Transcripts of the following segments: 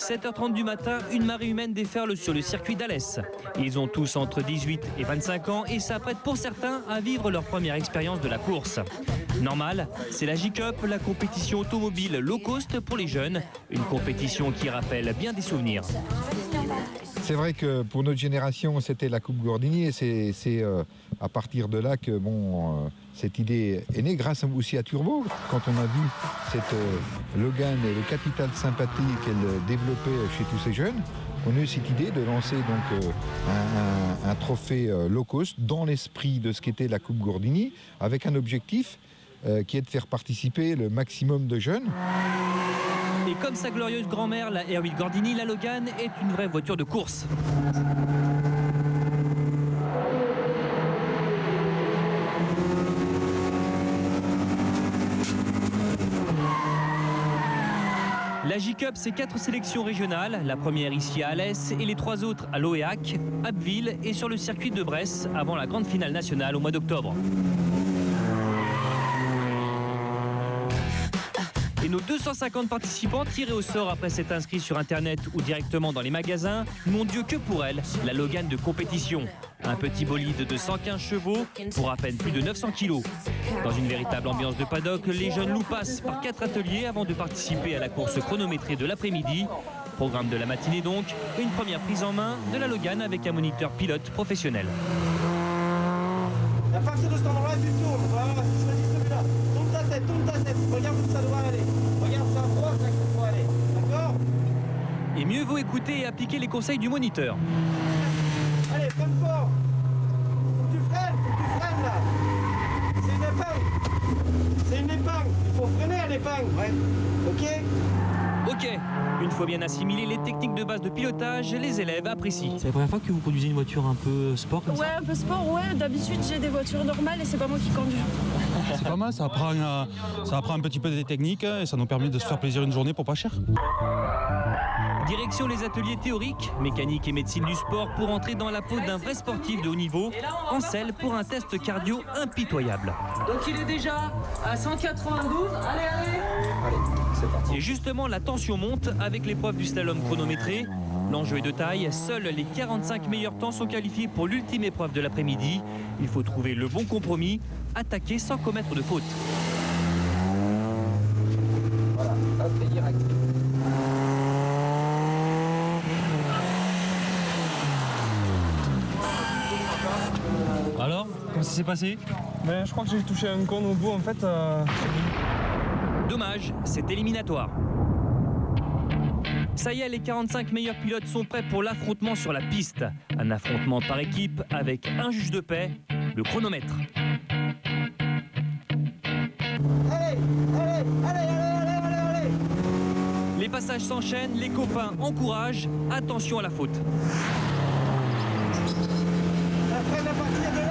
7h30 du matin, une marée humaine déferle sur le circuit d'Alès. Ils ont tous entre 18 et 25 ans et s'apprêtent pour certains à vivre leur première expérience de la course. Normal, c'est la J-Cup, la compétition automobile low cost pour les jeunes. Une compétition qui rappelle bien des souvenirs. C'est vrai que pour notre génération, c'était la Coupe Gordini et c'est à partir de là que cette idée est née, grâce aussi à Turbo. Quand on a vu cette Logan et le capital sympathie qu'elle développait chez tous ces jeunes, on a eu cette idée de lancer donc un trophée low cost dans l'esprit de ce qu'était la Coupe Gordini, avec un objectif qui est de faire participer le maximum de jeunes. Et comme sa glorieuse grand-mère, la R8 Gordini, la Logan est une vraie voiture de course. La J-Cup, c'est 4 sélections régionales, la première ici à Alès et les 3 autres à Loéac, Abbeville et sur le circuit de Bresse avant la grande finale nationale au mois d'octobre. Et nos 250 participants tirés au sort après s'être inscrits sur internet ou directement dans les magasins n'ont Dieu que pour elle, la Logan de compétition. Un petit bolide de 115 chevaux pour à peine plus de 900 kilos. Dans une véritable ambiance de paddock, les jeunes loups passent par 4 ateliers avant de participer à la course chronométrée de l'après-midi. Programme de la matinée donc, une première prise en main de la Logan avec un moniteur pilote professionnel. À partir de cet endroit-là, tu tournes. Voilà, tu choisis celui-là. Tourne ta tête. Regarde où ça doit aller. Regarde ça à droite, là qu'il faut aller. D'accord ? Et mieux vaut écouter et appliquer les conseils du moniteur. Allez, freine fort. Faut que tu freines là. C'est une épingle. C'est une épingle. Il faut freiner à l'épingle. Ouais. Ok ? Ok, une fois bien assimilées les techniques de base de pilotage, les élèves apprécient. C'est la première fois que vous conduisez une voiture un peu sport comme ça ? Ouais, un peu sport, ouais. D'habitude, j'ai des voitures normales et c'est pas moi qui conduis. C'est pas mal, ça apprend un petit peu des techniques et ça nous permet de se faire plaisir une journée pour pas cher. Direction les ateliers théoriques, mécanique et médecine du sport pour entrer dans la peau d'un vrai sportif de haut niveau, en selle pour un test cardio impitoyable. Donc il est déjà à 192, allez. Et justement, la tension monte avec l'épreuve du slalom chronométré. L'enjeu est de taille, seuls les 45 meilleurs temps sont qualifiés pour l'ultime épreuve de l'après-midi. Il faut trouver le bon compromis, attaquer sans commettre de faute. Voilà, hop, et direct. Alors, comment ça s'est passé ? Ben, je crois que j'ai touché un cône au bout en fait. Dommage, c'est éliminatoire. Ça y est, les 45 meilleurs pilotes sont prêts pour l'affrontement sur la piste. Un affrontement par équipe avec un juge de paix, le chronomètre. Allez. Les passages s'enchaînent, les copains encouragent. Attention à la faute. Ça freine à partir de là.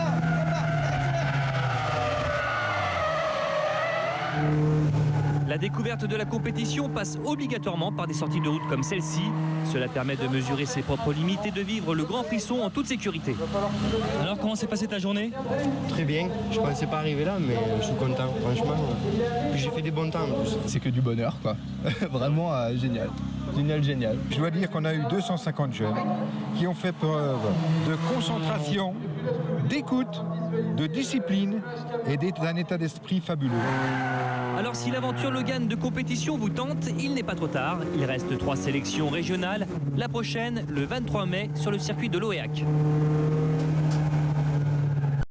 La découverte de la compétition passe obligatoirement par des sorties de route comme celle-ci. Cela permet de mesurer ses propres limites et de vivre le grand frisson en toute sécurité. Alors, comment s'est passée ta journée ? Très bien, je pensais pas arriver là, mais je suis content, franchement. Puis j'ai fait des bons temps en plus. C'est que du bonheur, quoi. Vraiment génial. Génial. Je dois dire qu'on a eu 250 jeunes qui ont fait preuve de concentration, d'écoute, de discipline et d'un état d'esprit fabuleux. Alors si l'aventure Logan de compétition vous tente, il n'est pas trop tard. Il reste 3 sélections régionales. La prochaine, le 23 mai, sur le circuit de Loéac.